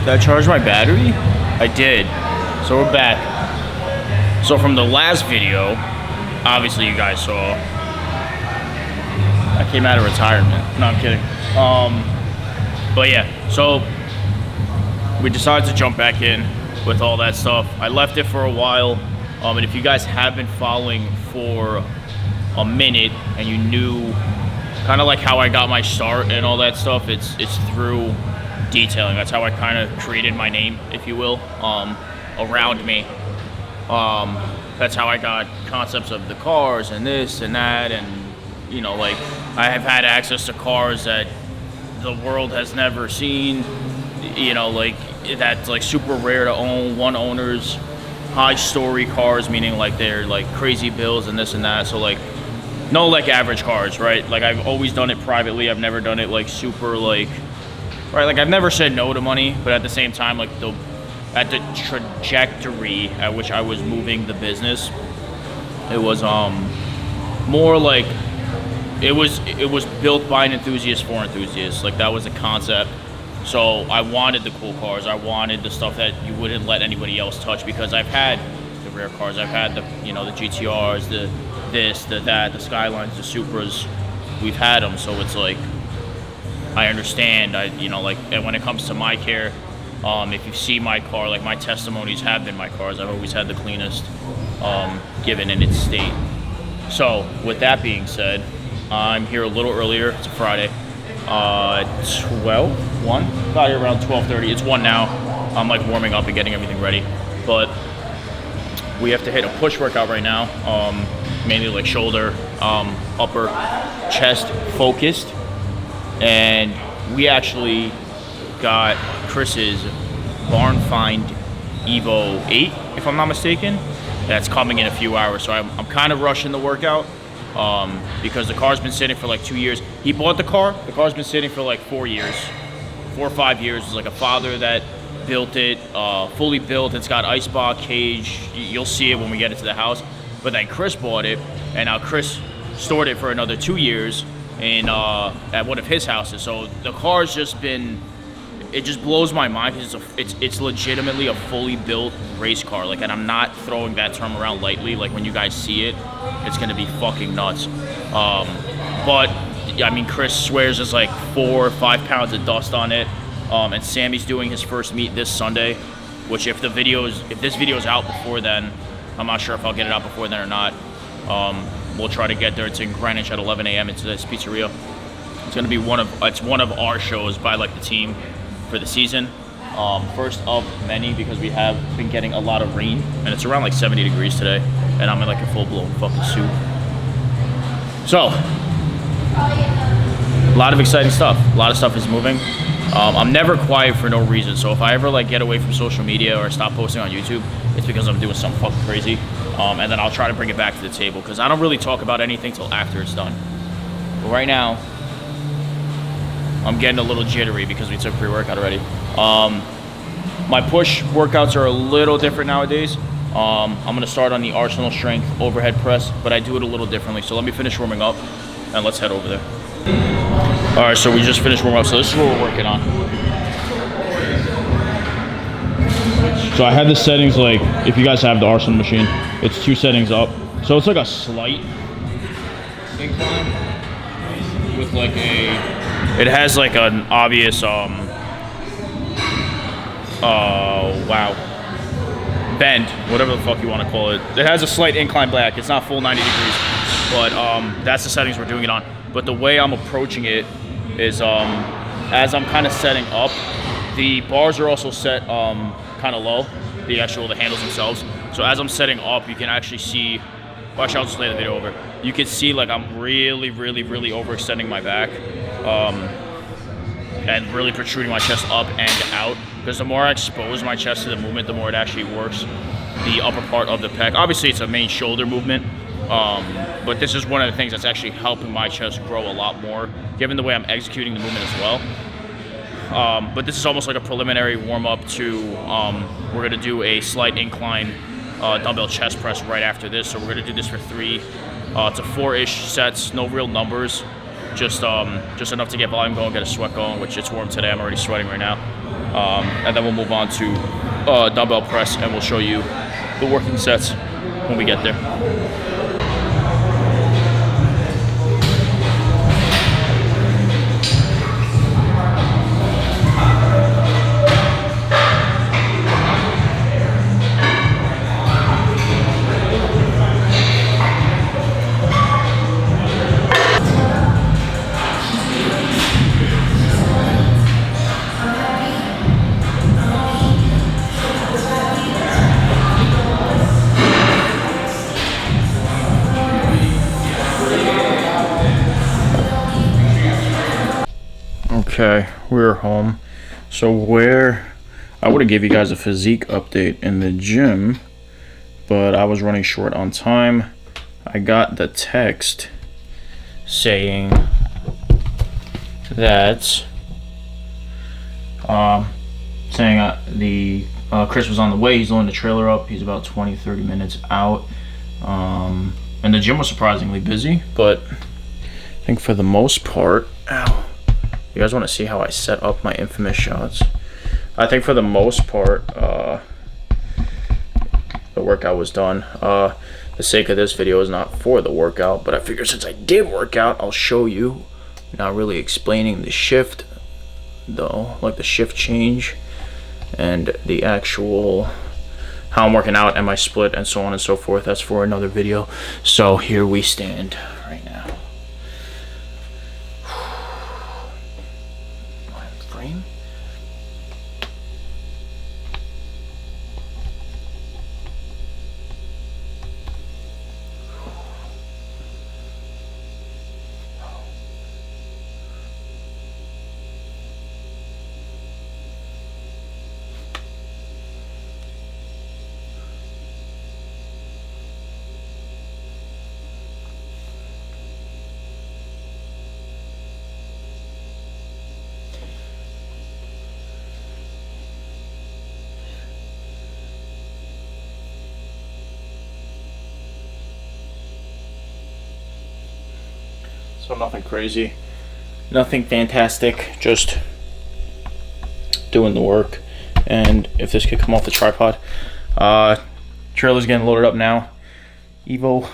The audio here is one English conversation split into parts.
Did I charge my battery? I did. So we're back. So from the last video, obviously you guys saw, I came out of retirement. No, I'm kidding. But yeah, so we decided to jump back in with all that stuff. I left it for a while, and if you guys have been following for a minute and you knew kind of like how I got my start and all that stuff, it's through detailing. That's how I kind of created my name, if you will, around me. That's how I got concepts of the cars and this and that, and you know, like I have had access to cars that the world has never seen, you know, like that's like super rare to own, one owners, high story cars, meaning like they're like crazy bills and this and that. So like no like average cars, right? Like I've always done it privately. I've never done it like super like, right? Like I've never said no to money, but at the same time, like at the trajectory at which I was moving the business, it was more like it was built by an enthusiast for enthusiasts. Like that was the concept. So I wanted the cool cars. I wanted the stuff that you wouldn't let anybody else touch, because I've had the rare cars. I've had the, you know, the GTRs, the this, the that, the Skylines, the Supras. We've had them. So it's like, I understand. You know, like, and when it comes to my care, if you see my car, like my testimonies have been my cars. I've always had the cleanest given in its state. So with that being said, I'm here a little earlier. It's a Friday. 1 got here around 12:30. It's 1 now. I'm like warming up and getting everything ready, but we have to hit a push workout right now, mainly like shoulder, upper, chest focused. And we actually got Chris's barn find Evo 8, if I'm not mistaken. That's coming in a few hours, so I'm kind of rushing the workout. Because the car's been sitting for like 2 years. He bought the car. The car's been sitting for like 4 years, 4 or 5 years. It's like a father that built it, fully built. It's got ice box, cage. You'll see it when we get it to the house. But then Chris bought it, and now Chris stored it for another 2 years in at one of his houses. So the car's just been, it just blows my mind, because it's legitimately a fully built race car. Like, and I'm not throwing that term around lightly. Like when you guys see it, it's gonna be fucking nuts. But I mean, Chris swears there's like 4 or 5 pounds of dust on it. And Sammy's doing his first meet this Sunday, which if this video is out before then, I'm not sure if I'll get it out before then or not. We'll try to get there. It's in Greenwich at 11 a.m. It's this pizzeria. It's gonna be one of our shows by like the team for the season. First of many, because we have been getting a lot of rain, and it's around like 70 degrees today, and I'm in like a full-blown fucking suit. So, a lot of exciting stuff. A lot of stuff is moving. I'm never quiet for no reason, so if I ever like get away from social media or stop posting on YouTube, it's because I'm doing something fucking crazy. And then I'll try to bring it back to the table, because I don't really talk about anything till after it's done. But right now, I'm getting a little jittery because we took pre-workout already. My push workouts are a little different nowadays. I'm gonna start on the Arsenal strength overhead press, but I do it a little differently. So let me finish warming up and let's head over there. All right, so we just finished warming up. So this is what we're working on. So I have the settings, like if you guys have the Arsenal machine, it's 2 settings up. So it's like a slight incline with like it has like an obvious, bend, whatever the fuck you want to call it. It has a slight incline back. It's not full 90 degrees, but that's the settings we're doing it on. But the way I'm approaching it is, as I'm kind of setting up, the bars are also set kind of low, the handles themselves. So as I'm setting up, you can actually see, well, actually I'll just lay the video over. You can see like I'm really overextending my back. And really protruding my chest up and out, because the more I expose my chest to the movement, the more it actually works the upper part of the pec. Obviously it's a main shoulder movement, but this is one of the things that's actually helping my chest grow a lot more, given the way I'm executing the movement as well. But this is almost like a preliminary warm-up to, we're gonna do a slight incline dumbbell chest press right after this. So we're gonna do this for 3 to 4-ish sets, no real numbers. Just enough to get volume going, get a sweat going, which it's warm today. I'm already sweating right now. and then we'll move on to dumbbell press, and we'll show you the working sets when we get there. Okay, we're home. So I would have gave you guys a physique update in the gym, but I was running short on time. I got the text saying that Chris was on the way. He's loading the trailer up. He's about 20-30 minutes out. And the gym was surprisingly busy, but I think for the most part, you guys want to see how I set up my infamous shots? I think for the most part, the workout was done. The sake of this video is not for the workout, but I figured since I did work out, I'll show you. Not really explaining the shift, though, like the shift change and the actual how I'm working out and my split and so on and so forth. That's for another video. So here we stand right now. Frame. So nothing crazy, nothing fantastic, just doing the work. And if this could come off the tripod, trailer's getting loaded up now. Evo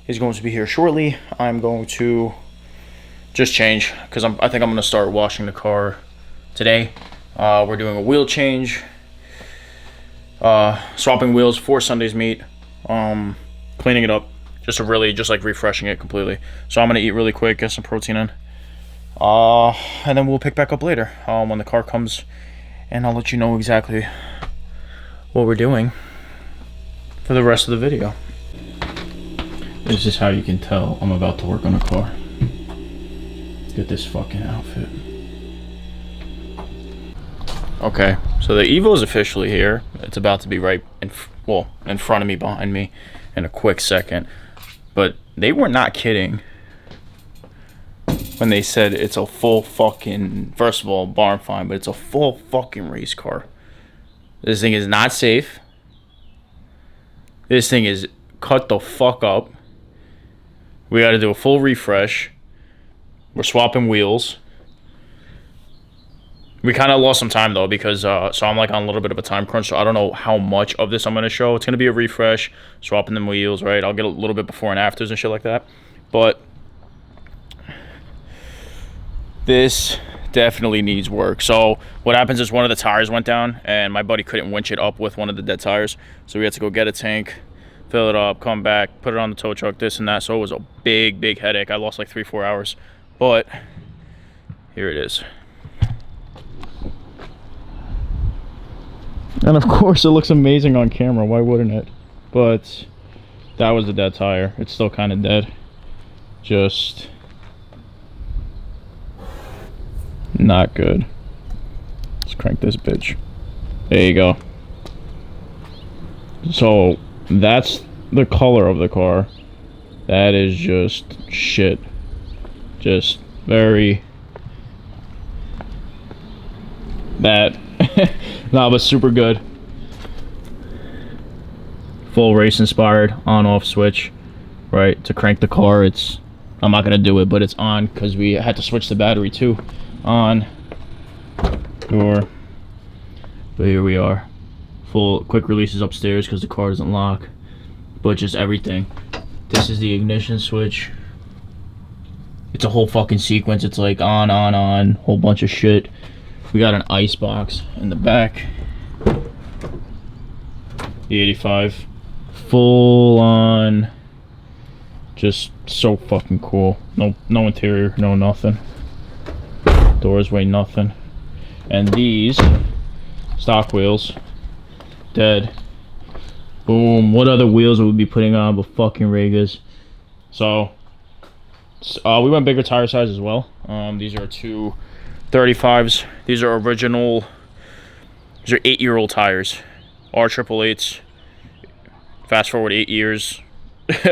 is going to be here shortly. I'm going to just change because I think I'm going to start washing the car today. We're doing a wheel change, swapping wheels for Sunday's meet, cleaning it up. Just like refreshing it completely. So I'm gonna eat really quick, get some protein in, and then we'll pick back up later when the car comes, and I'll let you know exactly what we're doing for the rest of the video. This is how you can tell I'm about to work on a car. Get this fucking outfit. Okay, so the Evo is officially here. It's about to be right in front of me, behind me, in a quick second. But they were not kidding when they said it's a full fucking, first of all, barn find, but it's a full fucking race car. This thing is not safe. This thing is cut the fuck up. We got to do a full refresh. We're swapping wheels. We kind of lost some time though because so I'm like on a little bit of a time crunch, so I don't know how much of this I'm going to show. It's going to be a refresh, swapping them wheels, right? I'll get a little bit before and afters and shit like that. But this definitely needs work. So what happens is one of the tires went down and my buddy couldn't winch it up with one of the dead tires. So we had to go get a tank, fill it up, come back, put it on the tow truck, this and that. So it was a big headache. I lost like 3-4 hours. But here it is. And of course it looks amazing on camera, why wouldn't it? But that was the dead tire. It's still kind of dead. Just not good. Let's crank this bitch. There you go. So that's the color of the car. That is just shit. Just very bad. No, but super good. Full race inspired on-off switch, right? To crank the car. It's, I'm not gonna do it, but it's on because we had to switch the battery too. On your But here we are. Full quick releases upstairs because the car doesn't lock. But just everything. This is the ignition switch. It's a whole fucking sequence. It's like on, whole bunch of shit. We got an ice box in the back. The 85. Full on. Just so fucking cool. No interior, no nothing. Doors weigh nothing. And these stock wheels. Dead. Boom. What other wheels would we be putting on but fucking Ragas? So we went bigger tire size as well. These are two 35s. These are original. These are 8-year-old tires. R888s. Fast forward 8 years.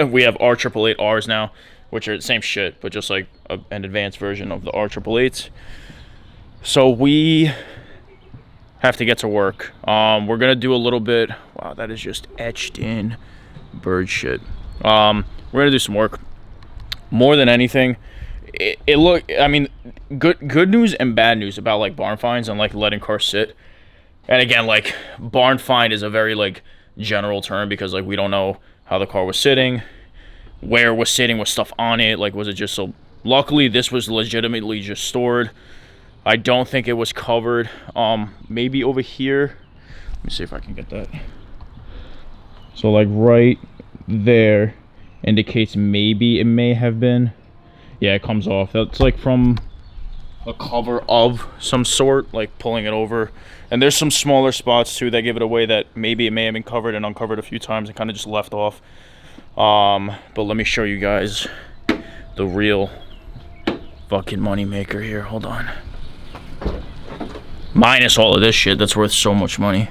We have R888Rs now, which are the same shit, but just like an advanced version of the R888s. So we have to get to work. We're gonna do a little bit. Wow, that is just etched in bird shit. We're gonna do some work. More than anything, I mean, good news and bad news about like barn finds and like letting cars sit. And again, like barn find is a very like general term because like we don't know how the car was sitting, where it was sitting with stuff on it. Like, was it just so? Luckily, this was legitimately just stored. I don't think it was covered. Maybe over here. Let me see if I can get that. So like right there indicates maybe it may have been. Yeah, it comes off. That's like from a cover of some sort, like pulling it over. And there's some smaller spots too that give it away that maybe it may have been covered and uncovered a few times and kind of just left off. But let me show you guys the real fucking money maker here. Hold on. Minus all of this shit that's worth so much money.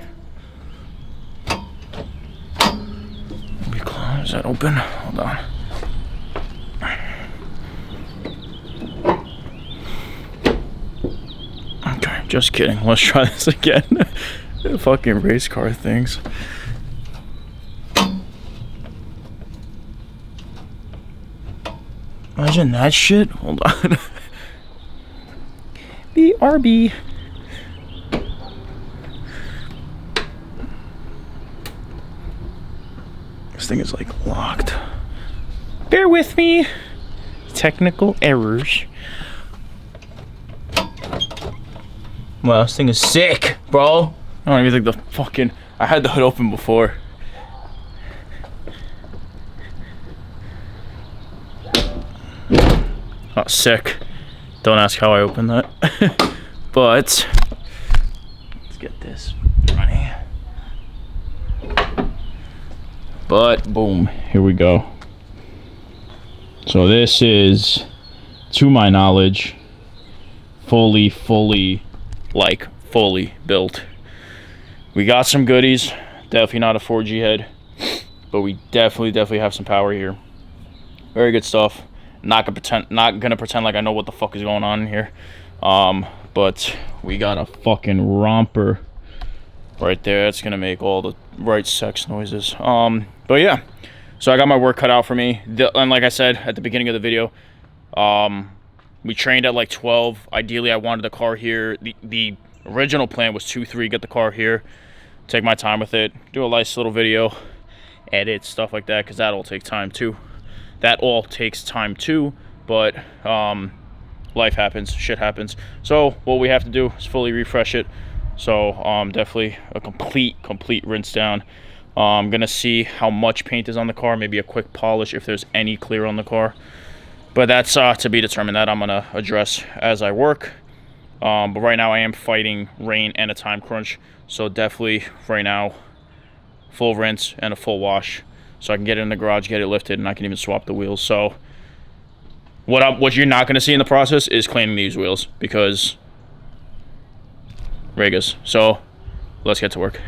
Is that open? Hold on. Okay, just kidding. Let's try this again. Fucking race car things. Imagine that shit. Hold on. BRB. This thing is like locked. Bear with me. Technical errors. Wow, this thing is sick, bro. I don't even think the fucking... I had the hood open before. Oh, sick. Don't ask how I opened that. But let's get this running. But boom, here we go. So this is, to my knowledge, fully built. We got some goodies. Definitely not a 4G head, but we definitely have some power here. Very good stuff. Not gonna pretend like I know what the fuck is going on in here. But we got a fucking romper right there. It's gonna make all the right sex noises. But yeah, so I got my work cut out for me. And like I said at the beginning of the video, we trained at like 12. Ideally, I wanted the car here. The original plan was 2-3, get the car here, take my time with it, do a nice little video, edit, stuff like that, because that all takes time too. But life happens, shit happens. So what we have to do is fully refresh it. So definitely a complete rinse down. I'm gonna see how much paint is on the car, maybe a quick polish if there's any clear on the car. But that's to be determined. That I'm gonna address as I work. But right now I am fighting rain and a time crunch. So definitely right now, full rinse and a full wash. So I can get it in the garage, get it lifted, and I can even swap the wheels. So what you're not gonna see in the process is cleaning these wheels because Ragas. So let's get to work.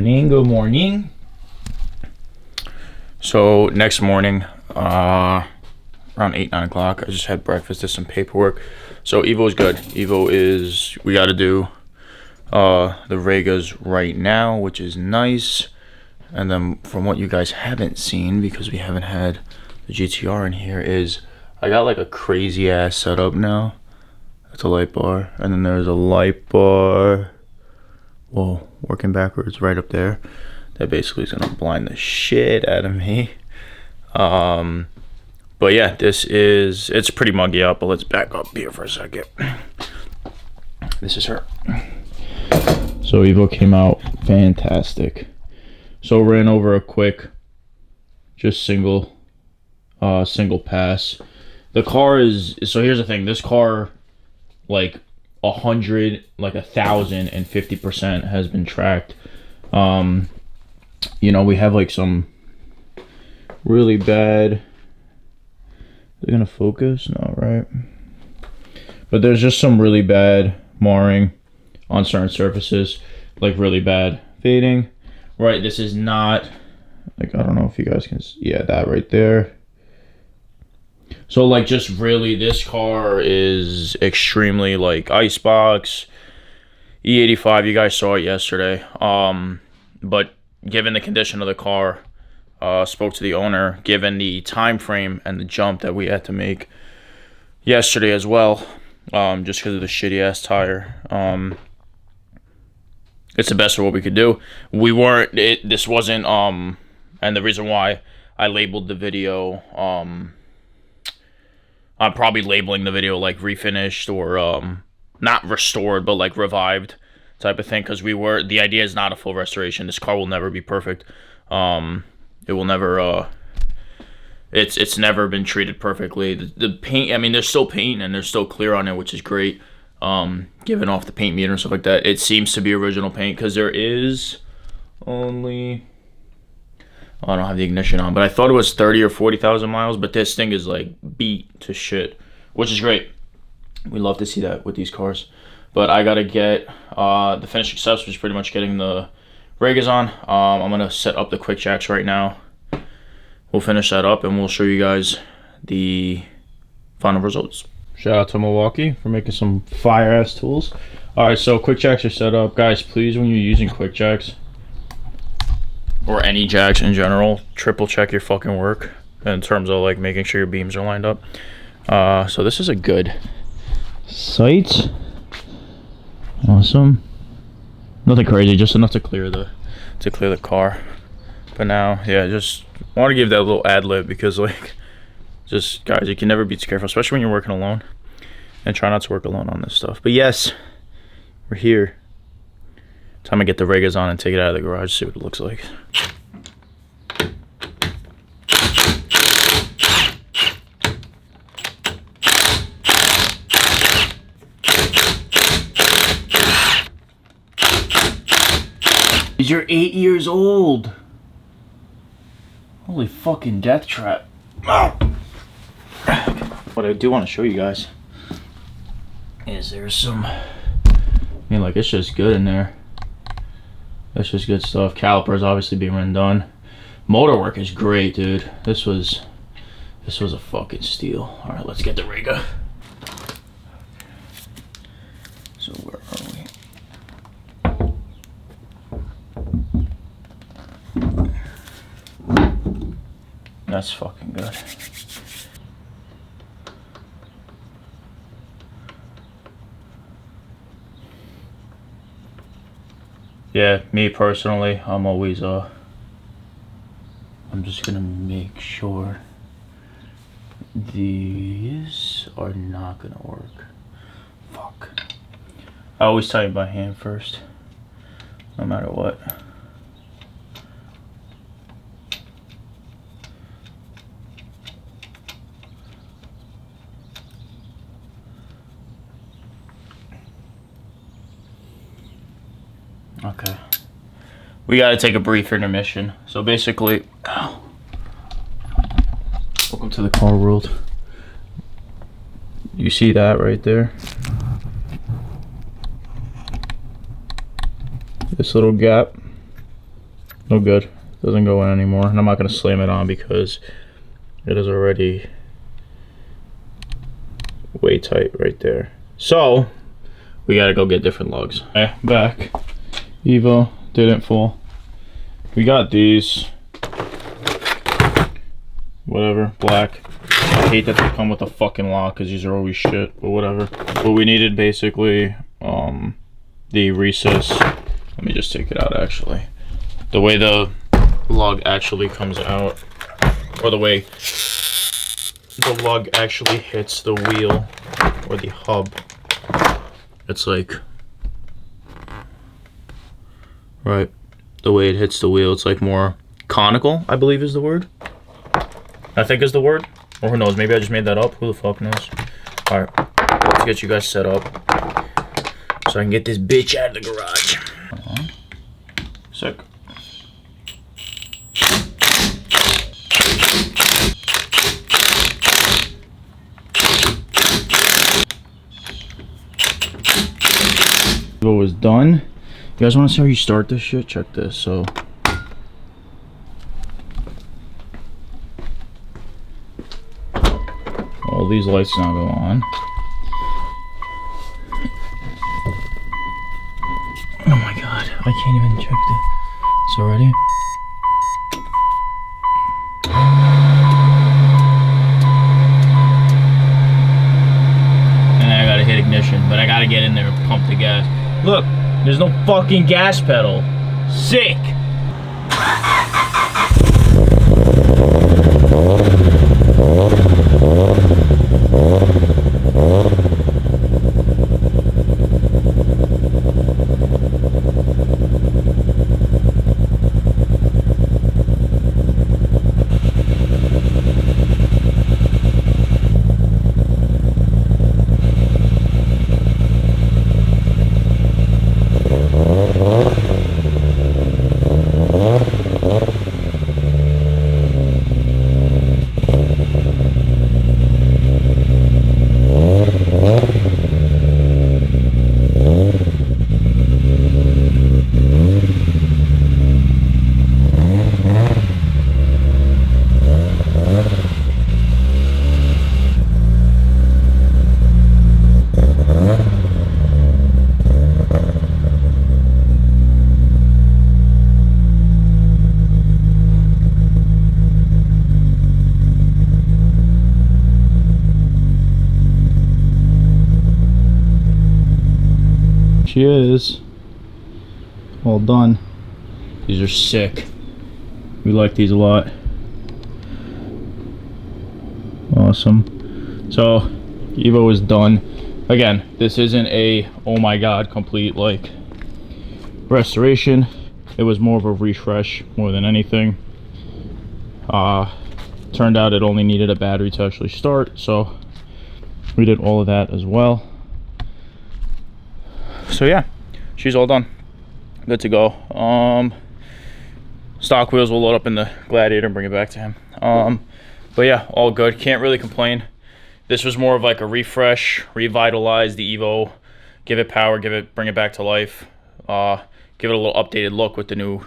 Good morning. So next morning, around 8, 9 o'clock, I just had breakfast, did some paperwork. So Evo's good. We got to do the Regas right now, which is nice. And then from what you guys haven't seen, because we haven't had the GTR in here, is I got like a crazy ass setup now. That's a light bar. And then there's a light bar, whoa, working backwards right up there. That basically is gonna blind the shit out of me. But yeah, it's pretty muggy out, but let's back up here for a second. This is her. So Evo came out fantastic. So ran over a quick, just single pass. The car is, so here's the thing, this car, like 1,050% has been tracked. You know, we have like some really bad, they're gonna focus? No, right? But there's just some really bad marring on certain surfaces, like really bad fading. Right, this is not, like, I don't know if you guys can see, yeah, that right there. So like just really, this car is extremely like icebox, E85, you guys saw it yesterday. But given the condition of the car, spoke to the owner, given the time frame and the jump that we had to make yesterday as well, just because of the shitty ass tire. It's the best of what we could do. This wasn't, and the reason why I labeled the video, I'm probably labeling the video like refinished or, not restored, but like revived type of thing, because the idea is not a full restoration. This car will never be perfect. It will never, it's never been treated perfectly. The paint, I mean, there's still paint and there's still clear on it, which is great. Given off the paint meter and stuff like that, it seems to be original paint, because there is only, I don't have the ignition on, but I thought it was 30 or 40,000 miles, but this thing is like beat to shit, which is great. We love to see that with these cars. but I gotta get the finishing steps, which is pretty much getting the Racecar on. I'm gonna set up the quick jacks right now. We'll finish that up and we'll show you guys the final results. Shout out to Milwaukee for making some fire ass tools. Alright, so quick jacks are set up. Guys, please, when you're using quick jacks or any jacks in general, triple check your fucking work in terms of like making sure your beams are lined up. So this is a good sight. Awesome. Nothing crazy, just enough to clear the car. But now, yeah, just want to give that little ad lib because like, just guys, you can never be too careful, especially when you're working alone. And try not to work alone on this stuff. But yes, we're here. Time to get the Racecar on and take it out of the garage, see what it looks like. You're 8 years old. Holy fucking death trap. What I do want to show you guys is there's some, I mean, like, it's just good in there. That's just good stuff. Calipers obviously being redone. Motor work is great, dude. This was a fucking steal. All right, let's get the Racecar. So where are we? That's fucking good. Yeah, me personally, I'm always I'm just gonna make sure these are not gonna work. Fuck. I always tighten by hand first, no matter what. Okay, we gotta take a brief intermission. So basically, welcome to the car world. You see that right there? This little gap, no good. Doesn't go in anymore, and I'm not gonna slam it on because it is already way tight right there. So we gotta go get different lugs. Okay, back. Evo didn't fall. We got these. Whatever, black. I hate that they come with a fucking lock because these are always shit, but whatever. But we needed basically the recess. Let me just take it out actually. The way the lug actually comes out, or the way the lug actually hits the wheel or the hub, it's like, right, the way it hits the wheel, it's like more conical, I believe is the word. I think is the word. Or who knows, maybe I just made that up. Who the fuck knows? Alright, let's get you guys set up so I can get this bitch out of the garage. Sick. What was done. You guys want to see how you start this shit? Check this. So all these lights now go on. Oh my god, I can't even check this already. And I gotta hit ignition, but I gotta get in there and pump the gas. Look, there's no fucking gas pedal. Sick! she is. All done. These are sick. We like these a lot. Awesome. So Evo is done. Again, this isn't a oh my god complete like restoration. It was more of a refresh more than anything. Turned out it only needed a battery to actually start, so we did all of that as well. So yeah, she's all done, good to go. Stock wheels will load up in the Gladiator and bring it back to him. But yeah, all good, can't really complain. This was more of like a refresh, revitalize the Evo, give it power, bring it back to life, give it a little updated look with the new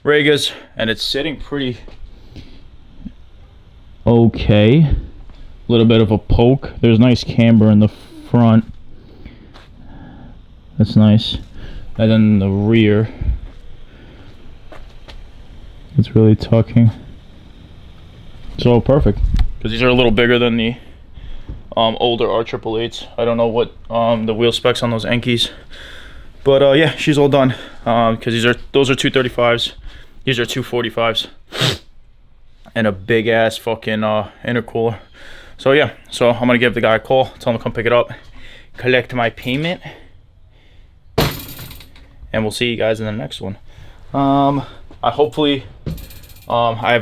Ragas, and it's sitting pretty okay. A little bit of a poke. There's nice camber in the front. That's nice. And then the rear, it's really tucking. So perfect. Because these are a little bigger than the older R888s. I don't know what the wheel specs on those Enkis. But yeah, she's all done. Because those are 235s. These are 245s. And a big ass fucking intercooler. So yeah, so I'm gonna give the guy a call, tell him to come pick it up, collect my payment, and we'll see you guys in the next one. I have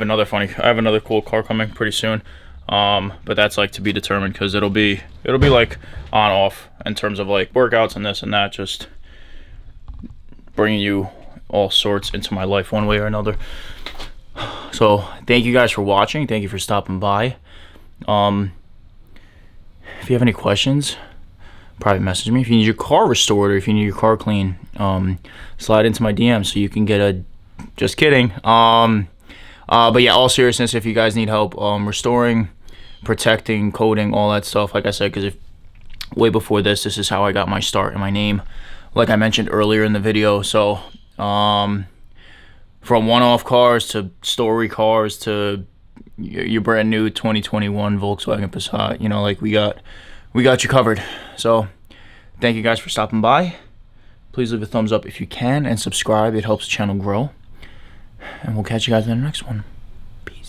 another cool car coming pretty soon, but that's like to be determined, because it'll be like on off in terms of like workouts and this and that, just bringing you all sorts into my life one way or another. So thank you guys for watching. Thank you for stopping by. If you have any questions, private message me. If you need your car restored or if you need your car clean, slide into my DM so you can get a, just kidding. But yeah, all seriousness, if you guys need help restoring, protecting, coating, all that stuff, like I said, because way before this is how I got my start and my name, like I mentioned earlier in the video. So from one-off cars to story cars to your brand new 2021 Volkswagen Passat, you know, like we got you covered. So thank you guys for stopping by. Please leave a thumbs up if you can and subscribe. It helps the channel grow. And we'll catch you guys in the next one.